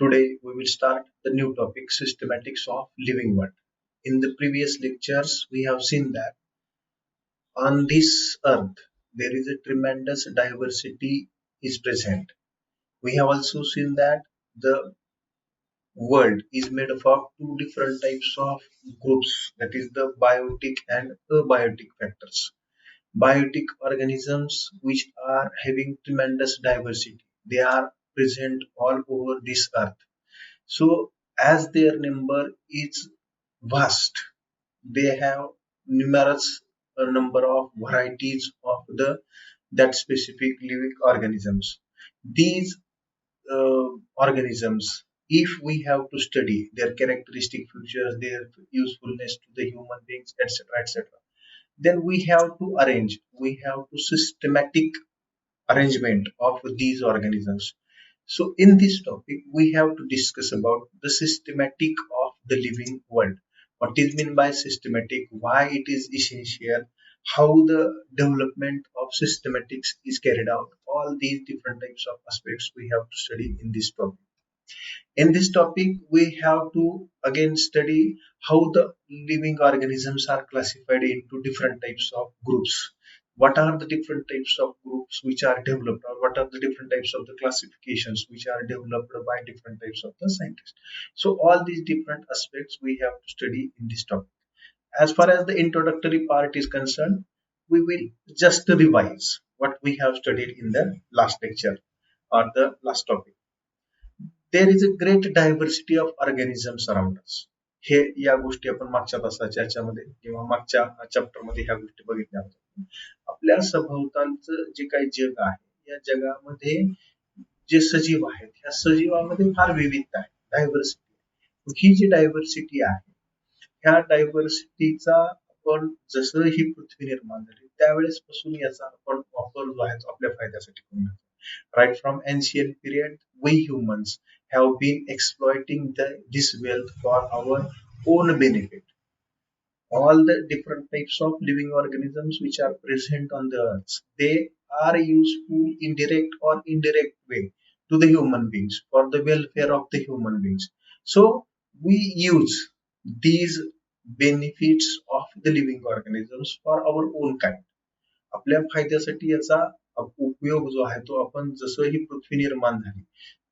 Today we will start the new topic systematics of living world. In the previous lectures we have seen that on this earth there is a tremendous diversity is present. We have also seen that the world is made up of two different types of groups, that is the biotic and abiotic factors. Biotic organisms which are having tremendous diversity. They are present all over this earth. So as their number is vast, they have numerous number of varieties of the that specific living organisms. These organisms, if we have to study their characteristic features, their usefulness to the human beings, etc., etc., then we have to systematic arrangement of these organisms. So in this topic, we have to discuss about the systematic of the living world. What is meant by systematic, why it is essential, how the development of systematics is carried out. All these different types of aspects we have to study in this topic. In this topic, we have to again study how the living organisms are classified into different types of groups. What are the different types of groups which are developed, or what are the different types of the classifications which are developed by different types of the scientists. So all these different aspects we have to study in this topic. As far as the introductory part is concerned, we will just revise what we have studied in the last lecture or the last topic. There is a great diversity of organisms around us. हे या गोष्टी आपण मागच्या तासाच्या याच्यामध्ये किंवा मागच्या chapter मध्ये ह्या गोष्टी बघितल्या होत्या. आपल्या सभोवतालचं जे काही जग आहे, या जगामध्ये जे सजीव आहेत, ह्या सजीवामध्ये फार विविधता आहे, डायव्हर्सिटी. ही जी डायव्हर्सिटी आहे, ह्या डायव्हर्सिटीचा आपण जसं ही पृथ्वी निर्माण झाली त्यावेळेस पासून याचा आपण वापर जो आहे तो आपल्या फायद्यासाठी करून घेतो. Right from ancient period, we humans have been exploiting this wealth for our own benefit. All the different types of living organisms which are present on the earth, they are useful in direct or indirect way to the human beings for the welfare of the human beings. So we use these benefits of the living organisms for our own kind. आपल्या फायद्यासाठी याचा उपयोग जो आहे तो आपण जसं ही पृथ्वी निर्माण झाली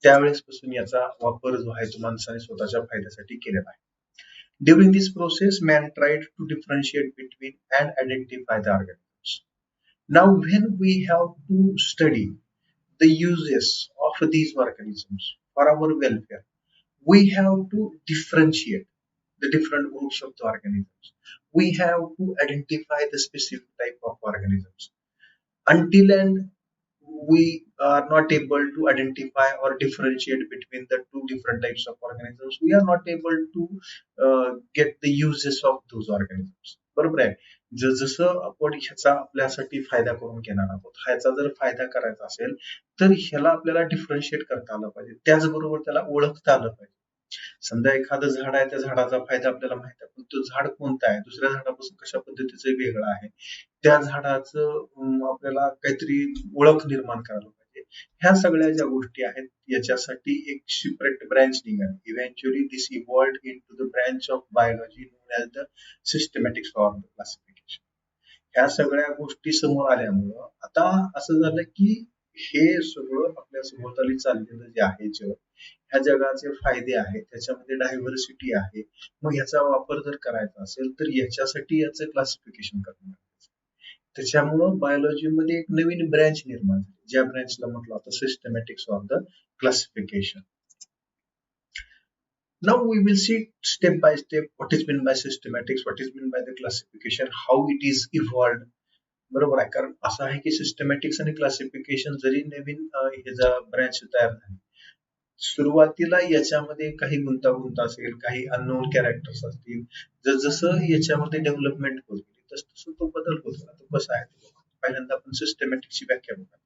त्यावेळेसपासून याचा वापर जो आहे तो माणसाने स्वतःच्या फायद्यासाठी केलेला आहे. During this process, man tried to differentiate between and identify the organisms. Now, when we have to study the uses of these organisms for our welfare, we have to differentiate the different groups of the organisms. We have to identify the specific type of organisms. Until and we are not able to identify or differentiate between the two different types of organisms, we are not able to get the uses of those organisms. बरोबर आहे. जसं आपण ह्याचा आपल्यासाठी फायदा करून घेणार आहोत, ह्याचा जर फायदा करायचा असेल तर ह्याला आपल्याला डिफरन्शिएट करता आलं पाहिजे, त्याचबरोबर त्याला ओळखता आलं पाहिजे. समजा एखादं झाड आहे, त्या झाडाचा फायदा आपल्याला माहित आहे, पण तो झाड कोणता आहे, दुसऱ्या झाडापासून कशा पद्धतीचं वेगळं आहे, त्या झाडाचं आपल्याला काहीतरी ओळख निर्माण करायला पाहिजे. ह्या सगळ्या ज्या गोष्टी आहेत याच्यासाठी एक सेपरेट ब्रँच निघाली. Eventually this evolved into the branch of biology known as the systematics of the classification. ह्या सगळ्या गोष्टी समोर आल्यामुळं आता असं झालं की हे सगळं आपल्या सभोवताली चाललेलं जे आहे जग, ह्या जगाचे फायदे आहेत, त्याच्यामध्ये डायव्हर्सिटी आहे. मग ह्याचा वापर जर करायचा असेल तर याच्यासाठी याचं क्लासिफिकेशन करणं. त्याच्यामुळं बायोलॉजीमध्ये एक नवीन ब्रँच निर्माण झाली, ज्या ब्रँचला म्हटलं होतं सिस्टमॅटिक्स of the classification. Now we will see step by step what is meant by systematics, what is meant by the classification, how it is evolved. बरोबर आहे. कारण असं आहे की सिस्टमॅटिक्स आणि क्लासिफिकेशन जरी नवीन ह्याचा ब्रँच तयार झाली, सुरुवातीला याच्यामध्ये काही गुंतागुंत असेल, काही अननोन कॅरेक्टर्स असतील, जसं याच्यामध्ये डेव्हलपमेंट होत गेली तसं तो बदल होत गेला. तो कसा आहे पहिल्यांदा आपण सिस्टमॅटिक्सची व्याख्या बघा.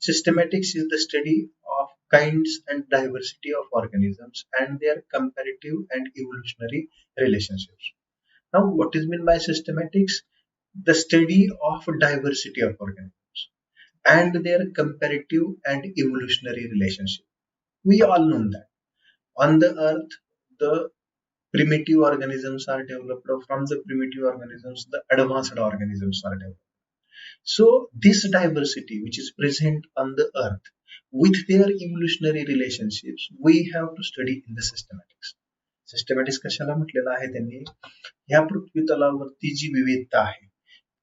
Systematics is the study of kinds and diversity of organisms and their comparative and evolutionary relationships. Now, what is meant by systematics? The study of diversity of organisms and their comparative and evolutionary relationship. We all know that On the earth, the primitive organisms are developed. From the primitive organisms, the advanced organisms are developed. So this diversity which is present on the earth with their evolutionary relationships, we have to study in the systematics. सिस्टमॅटिक्स कशाला म्हटलेलं आहे त्यांनी, या पृथ्वी तलावरती जी विविधता आहे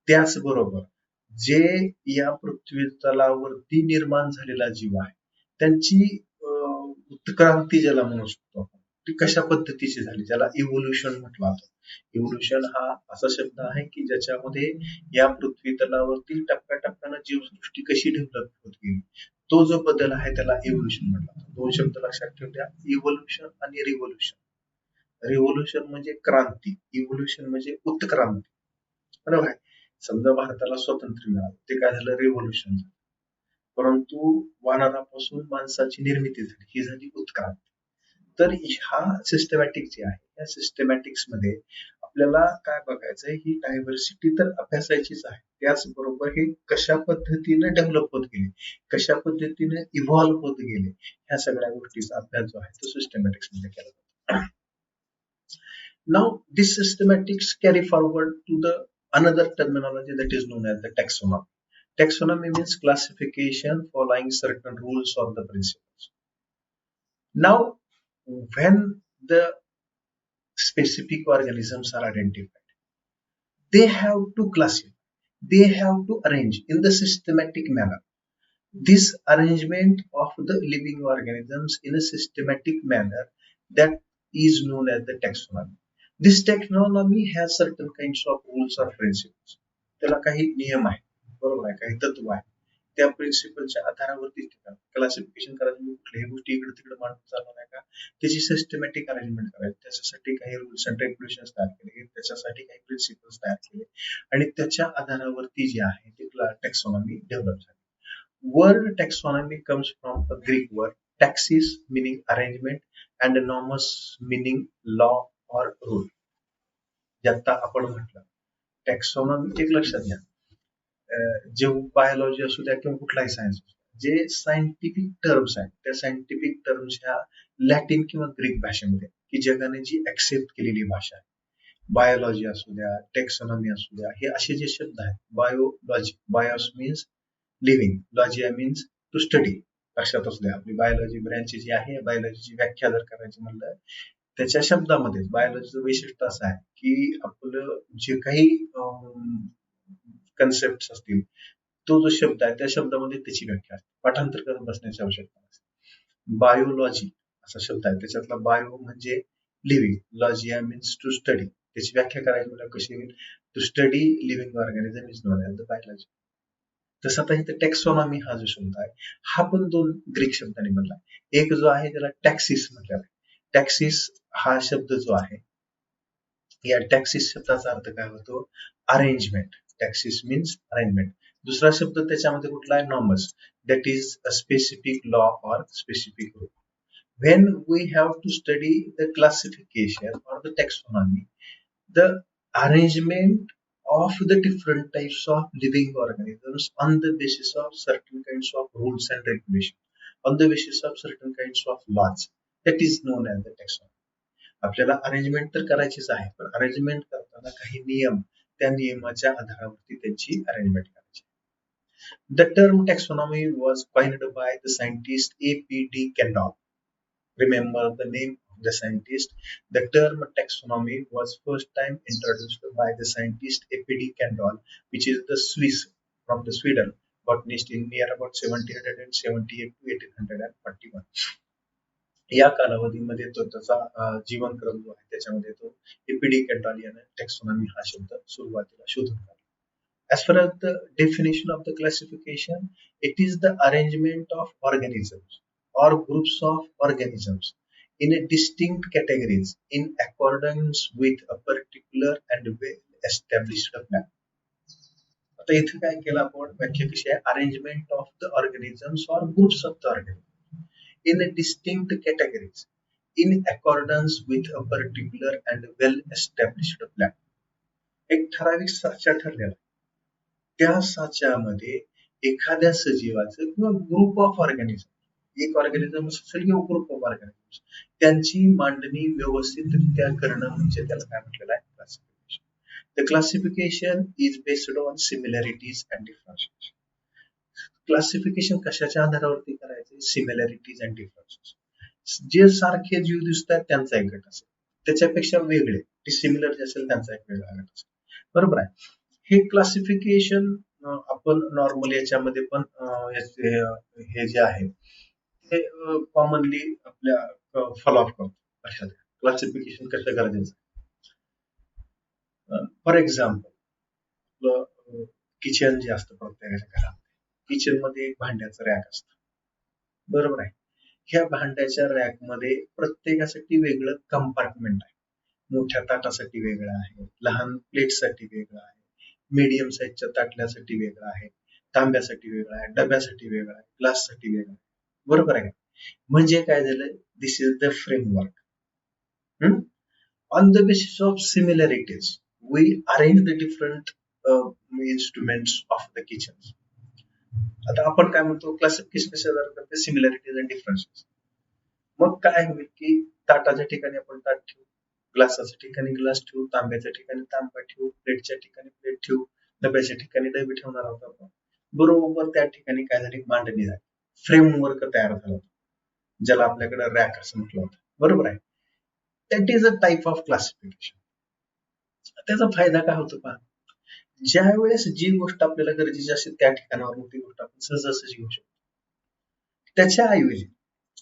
त्याचबरोबर जे या पृथ्वी तलावरती निर्माण झालेला जीव आहे त्यांची उत्क्रांती ज्याला म्हणू शकतो आपण, ती कशा पद्धतीची झाली, ज्याला इव्होल्युशन म्हटलं जातं. इव्होल्युशन हा असा शब्द आहे की ज्याच्यामध्ये या पृथ्वी तलावरती टप्प्याटप्प्यानं जीवसृष्टी कशी डेव्हलप होत गेली, तो जो बदल आहे त्याला इव्होल्युशन म्हटलं जातं. दोन शब्द लक्षात ठेवू द्या, इव्होल्युशन आणि रिव्होल्युशन. रिव्होल्युशन म्हणजे क्रांती, इव्होल्युशन म्हणजे उत्क्रांती. बरोबर आहे. समजा भारताला स्वातंत्र्य मिळालं, ते काय झालं, रिव्होल्युशन झालं. परंतु वानरापासून माणसाची निर्मिती झाली, ही झाली उत्क्रांती. तर हा सिस्टमॅटिक जे आहे, या सिस्टमॅटिक्स मध्ये आपल्याला काय बघायचंय, ही डायव्हर्सिटी तर अभ्यासायचीच आहे, त्याचबरोबर हे कशा पद्धतीने डेव्हलप होत गेले, कशा पद्धतीने इव्हॉल्व्ह होत गेले, ह्या सगळ्या गोष्टीचा अभ्यास जो आहे तो सिस्टमॅटिक्स मध्ये केला जातो. Now, this systematics carry forward to the another terminology that is known as the taxonomy. Taxonomy means classification following certain rules or the principles. Now, when the specific organisms are identified, they have to classify, they have to arrange in the systematic manner. This arrangement of the living organisms in a systematic manner, that is known as the taxonomy. This taxonomy has certain kinds of rules or principles. त्याला काही नियम आहे, बरोबर आहे, काही तत्व आहे. त्या प्रिन्सिपलच्या आधारावरती क्लासिफिकेशन करायचं, कुठल्याही गोष्टी इकडे तिकडे मांडून चालू नाही का, त्याची सिस्टमॅटिक अरेंजमेंट करायची. त्याच्यासाठी काही रूल्स अँड रेग्युलेशन्स तयार केले, त्याच्यासाठी काही प्रिन्सिपल्स तयार केले आणि त्याच्या आधारावरती जे आहे ते टॅक्सॉनॉमी डेव्हलप झाली. Word taxonomy comes from a Greek word taxis meaning arrangement and nomos meaning law or rule. जे आता आपण म्हटलं टॅक्सॉनॉमी, एक लक्षात घ्या, जे बायोलॉजी असू द्या किंवा कुठलाही सायन्स, जे सायंटिफिक टर्म्स आहेत त्या सायंटिफिक टर्म्स ह्या लॅटिन किंवा ग्रीक भाषेमध्ये, की जगाने जी ऍक्सेप्ट केलेली भाषा आहे, बायोलॉजी असू द्या, टेक्सॉनॉमी असू द्या, हे असे जे शब्द आहेत, biology, bios means living, logia means to study. लक्षात असू द्या, आपली बायोलॉजी ब्रँच जी आहे, बायोलॉजीची व्याख्या जर करायची म्हणलं त्याच्या शब्दामध्ये बायोलॉजीचं वैशिष्ट्य असं आहे की आपलं जे काही कन्सेप्ट असतील, तो जो शब्द आहे त्या शब्दामध्ये त्याची व्याख्या असते, पाठांतर करत बसण्याची आवश्यकता नसते. बायोलॉजी असा शब्द आहे, त्याच्यातला बायो म्हणजे living, logia means to study, त्याची व्याख्या करायची म्हणजे कशी होईल, to study living organism is known as the biology. तसं आता इथे टॅक्सॉनॉमी हा जो शब्द आहे हा पण दोन ग्रीक शब्दांनी बनला. एक जो आहे त्याला टॅक्सिस म्हटलेला आहे. टॅक्सिस हा शब्द जो आहे, या टॅक्सिस शब्दाचा अर्थ काय होतो, अरेंजमेंट. टॅक्सिस means arrangement. दुसरा शब्द त्याच्यामध्ये कुठला आहे, nomos, that is a specific law or specific rule. When we have to study the classification or the taxonomy, the arrangement of the different types of living organisms on the basis of certain kinds of rules and regulations, on the basis of certain kinds of laws, that is known as the taxonomy. आपल्याला arrangement तर करायचीच आहे, पण arrangement करताना काही नियम, त्या नियमाच्या आधारावरती त्यांची अरेंजमेंट करायची. The term taxonomy was coined by the scientist A.P.D. Kendall. Remember the name of the scientist. The term taxonomy was first time introduced by the scientist A.P.D. Kendall, which is the Swiss from the Sweden, botanist in near about 1778 to 1841. या कालावधीमध्ये तो त्याचा जीवनक्रम जो आहे त्याच्यामध्ये तो A.P.D. Kendall याने टॅक्सॉनॉमी हा शब्द सुरुवातीला शोधून काढला. As far as the definition of the classification, it is the arrangement of organisms or groups of organisms in a distinct categories in accordance with a particular and well established plan. आता इथे काय केलं आपण, व्याख्या कशी आहे, arrangement of the organisms और groups of the organism in a distinct categories in accordance with a particular and well established plan. एक ठराविक साचा ठरलेला, त्या साच्यामध्ये एखाद्या सजीवाचं किंवा ग्रुप ऑफ ऑर्गॅनिझम, एक ऑर्गॅनिझम असेल किंवा ग्रुप ऑफ ऑर्गॅनिझम, त्यांची मांडणी व्यवस्थितरित्या करणं म्हणजे त्याला काय म्हटलेलं आहे, classification. The classification is based on similarities and differences. Classification कशाच्या आधारावरती करायचे, सिमिलॅरिटीज अँड डिफरन्सेस. जे सारखे जीव दिसतात त्यांचा एक गट असेल, त्याच्यापेक्षा वेगळे सिमिलर जे असेल त्यांचा एक वेगळा गट असेल. बरोबर आहे. हे क्लासिफिकेशन आपण नॉर्मल याच्यामध्ये पण हे जे आहे ते कॉमनली आपल्या फॉलो अप करतो. लक्षात घ्या, क्लासिफिकेशन कसं गरजेचं. फॉर एक्झाम्पल, किचन जे असतं प्रत्येकाच्या घरात, किचन मध्ये एक भांड्याचं रॅक असतं. बरोबर आहे. ह्या भांड्याच्या रॅक मध्ये प्रत्येकासाठी वेगळं कंपार्टमेंट आहे. मोठ्या ताटासाठी वेगळं आहे, लहान प्लेटसाठी वेगळं आहे, मीडियम साईजच्या ताटल्यासाठी वेगळं आहे, तांब्यासाठी वेगळं आहे, डब्यासाठी वेगळं आहे, ग्लाससाठी वेगळं आहे. बरोबर आहे. म्हणजे काय झालं, this is the framework. On the basis of similarities we arrange the different instruments of the kitchen. आता आपण काय म्हणतो, क्लासिफिकेशन कशावर करते, सिमिलॅरिटीज अँड डिफरन्सेस. मग काय होईल की ताटाच्या ठिकाणी आपण ताट ठेवू, ग्लासाच्या ठिकाणी ग्लास ठेवू, तांब्याच्या ठिकाणी तांबा ठेवू, प्लेटच्या ठिकाणी प्लेट ठेवू, डब्याच्या ठिकाणी डबे ठेवणार आहोत आपण. बरोबर त्या ठिकाणी काय झाली, मांडणी झाली, फ्रेमवर्क तयार झाला होता, ज्याला आपल्याकडे रॅक असं म्हटलं होतं. बरोबर आहे. That is a type of classification. त्याचा फायदा काय होतो पहा, ज्या वेळेस जी गोष्ट आपल्याला गरजेची असते त्या ठिकाणावर ती गोष्ट आपण सहजासहजी घेऊ शकतो. त्याच्या ऐवजी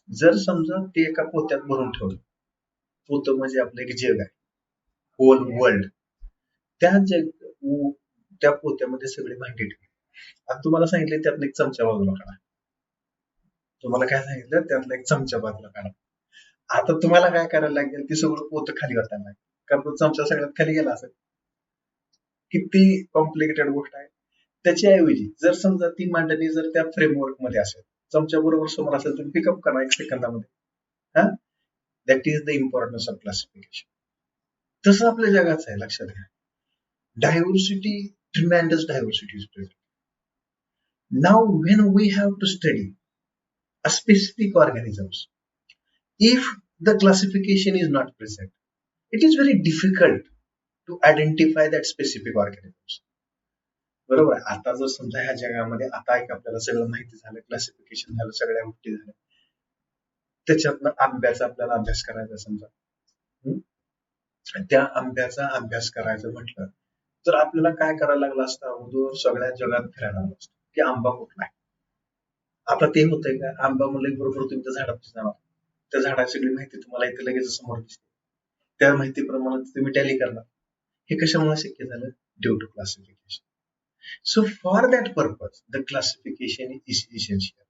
जर समजा ते एका पोत्यात भरून ठेवलं, पोतं म्हणजे आपलं एक जग आहे, होल वर्ल्ड, त्या पोत्यामध्ये सगळे भांडी ठेवली. आता तुम्हाला सांगितलं त्यातला एक चमचा बाजूला काढा, तुम्हाला काय सांगितलं त्यातला एक चमचा बाजूला काढा. आता तुम्हाला काय करायला लागेल, ती सगळं पोतं खाली वाटायला लागेल, कारण तो चमचा सगळ्यात खाली गेला असेल. किती कॉम्प्लिकेटेड गोष्ट आहे. त्याच्याऐवजी जर समजा ती मांडणी जर त्या फ्रेमवर्क मध्ये असेल, चमच्या बरोबर समोर असेल, तुम्ही पिकअप करा 1 सेकंदामध्ये. हा, that is the importance of classification. तसं आपल्या जगाचं आहे, लक्षात घ्या. Diversity, tremendous diversity is present. Now when we have to study a specific organisms, if the classification is not present, it is very difficult to identify that specific organisms. बरोबर आहे. आता जर समजा ह्या जगामध्ये आता एक आपल्याला सगळं माहिती झालं, क्लासिफिकेशन झालं, सगळ्या गोष्टी झाल्या, त्याच्यातनं आंब्याचा आपल्याला अभ्यास करायचा समजा, त्या आंब्याचा अभ्यास करायचं म्हटलं तर आपल्याला काय करायला लागलं असतं, अगोदर सगळ्या जगात फिरायला लागलं असतं की आंबा कुठला आहे. आता ते होतंय का, आंबा मुलं बरोबर तुम्ही त्या झाडात जाणार, त्या झाडाची सगळी माहिती तुम्हाला इथे लगेच समोर दिसते, त्या माहितीप्रमाणे तुम्ही टॅली करणार. हे कशामुळे शक्य झालं, due to classification. So for that purpose, the classification is essential.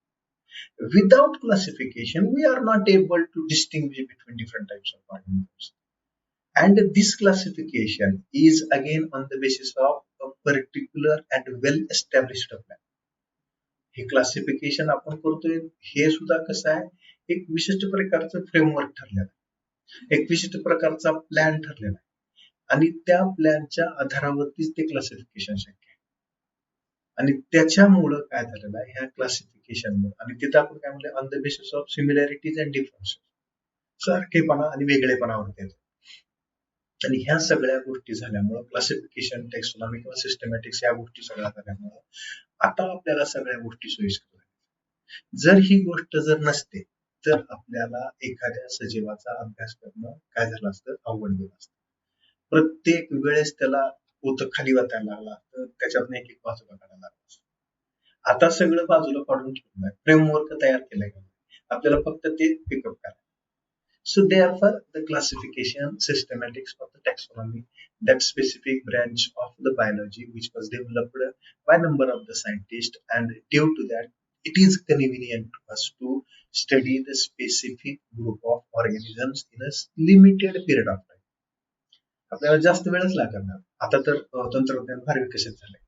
Without classification, we are not able to distinguish between different types of organisms. And this classification is again on the basis of a particular and well-established plan. हे classification आपण करतोय, हे सुद्धा कसं आहे, एक विशिष्ट प्रकारचं फ्रेमवर्क ठरलेलं आहे, एक विशिष्ट प्रकारचा प्लॅन ठरलेला आहे, आणि त्या प्लॅनच्या आधारावरतीच ते क्लासिफिकेशन शक्य आहे. आणि त्याच्यामुळं काय झालेलं आहे, ह्या क्लासिफिकेशन आणि तिथं आपण काय म्हणलं, on the basis of similarities and differences, सारखेपणा आणि वेगळेपणावरती येतो. आणि ह्या सगळ्या गोष्टी झाल्यामुळं क्लासिफिकेशन, टेक्सोनॉमी किंवा सिस्टमॅटिक्स या गोष्टी सगळ्या झाल्यामुळं आता आपल्याला सगळ्या गोष्टी सोयीस्कर आहेत. जर ही गोष्ट जर नसते तर आपल्याला एखाद्या सजीवाचा अभ्यास करणं काय झालं असतं, अवघड गेलं असतं. प्रत्येक वेळेस त्याला पोतं खाली वाटायला लागला तर त्याच्यातनं एक बाजूला काढायला लागला. आता सगळं बाजूला काढून ठेवलंय, फ्रेमवर्क तयार केलंय, आपल्याला फक्त ते पिकअप करायचं. So therefore, the classification systematics of the taxonomy, that specific branch of the biology which was developed by number of the scientists, and due to that, it is convenient to us to study the specific group of organisms in a limited period of time. आपल्याला जास्त वेळच लागणार. आता तर तंत्रज्ञान फार विकसित झालंय.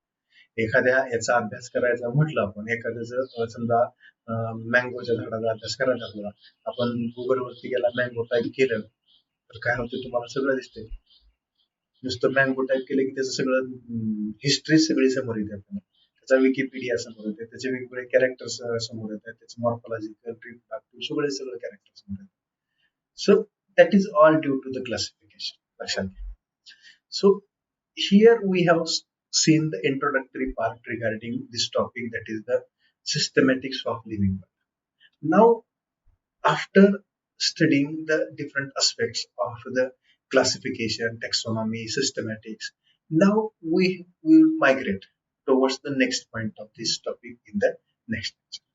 एखाद्या याचा अभ्यास करायचा म्हटलं आपण, एखाद्याचं समजा मँगोच्या झाडाचा अभ्यास करायचा आपल्याला, आपण गुगलवरती गेला, मँगो टाईप केलं तर काय होतं, तुम्हाला सगळं दिसतंय. नुसतं मँगो टाईप केलं की त्याचं सगळं हिस्ट्री सगळी समोर येते आपल्याला, त्याचा विकिपीडिया समोर येते, त्याचे वेगवेगळे कॅरेक्टर्स समोर येतात, त्याचे मॉर्फॉलॉजिकल, रिप्रोडक्टिव्ह सगळे कॅरेक्टर समोर येतात. So that is all due to the classification. लक्षात घ्या. So here we have seen the introductory part regarding this topic, that is the systematics of living. Now, after studying the different aspects of the classification, taxonomy, systematics, now we will migrate towards the next point of this topic in the next lecture.